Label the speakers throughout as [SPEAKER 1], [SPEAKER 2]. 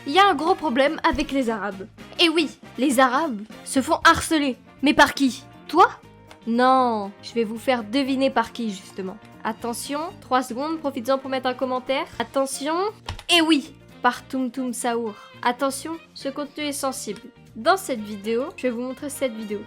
[SPEAKER 1] il y a un gros problème avec les Arabes. Et oui, les Arabes se font harceler. Mais par qui? Toi? Non, je vais vous faire deviner par qui justement. Attention, 3 secondes, profites-en pour mettre un commentaire. Attention, et oui, par Toum Toum Saour. Attention, ce contenu est sensible. Dans cette vidéo, je vais vous montrer cette vidéo.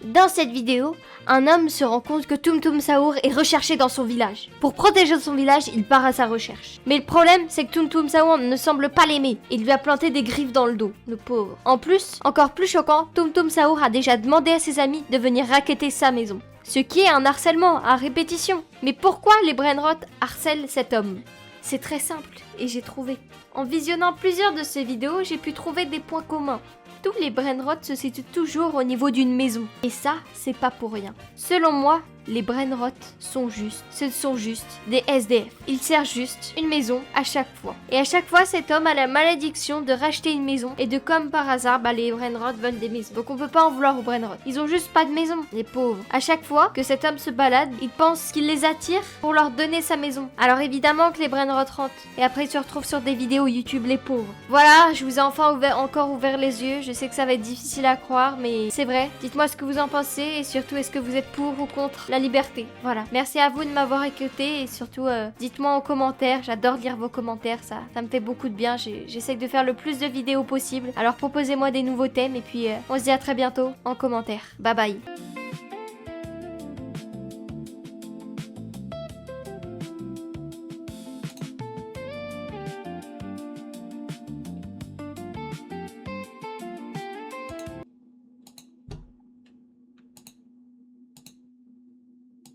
[SPEAKER 1] Dans cette vidéo, un homme se rend compte que Toum Toum Saour est recherché dans son village. Pour protéger son village, il part à sa recherche. Mais le problème, c'est que Toum Toum Saour ne semble pas l'aimer. Il lui a planté des griffes dans le dos, le pauvre. En plus, encore plus choquant, Toum Toum Saour a déjà demandé à ses amis de venir racketter sa maison. Ce qui est un harcèlement à répétition. Mais pourquoi les Brainrot harcèlent cet homme? C'est très simple, et j'ai trouvé. En visionnant plusieurs de ces vidéos, j'ai pu trouver des points communs. Tous les Brainrot se situent toujours au niveau d'une maison. Et ça, c'est pas pour rien. Selon moi, les Brainrot ce sont juste des SDF. Ils servent juste une maison à chaque fois. Et à chaque fois, cet homme a la malédiction de racheter une maison et de comme par hasard, les Brainrot veulent des maisons. Donc on peut pas en vouloir aux Brainrot. Ils ont juste pas de maison, les pauvres. À chaque fois que cet homme se balade, il pense qu'il les attire pour leur donner sa maison. Alors évidemment que les Brainrot rentrent. Et après ils se retrouvent sur des vidéos YouTube, les pauvres. Voilà, je vous ai enfin encore ouvert les yeux. Je sais que ça va être difficile à croire, mais c'est vrai. Dites-moi ce que vous en pensez et surtout est-ce que vous êtes pour ou contre la liberté. Voilà. Merci à vous de m'avoir écouté et surtout dites-moi en commentaire. J'adore lire vos commentaires, ça me fait beaucoup de bien. J'essaie de faire le plus de vidéos possible. Alors proposez-moi des nouveaux thèmes et puis on se dit à très bientôt en commentaire. Bye bye.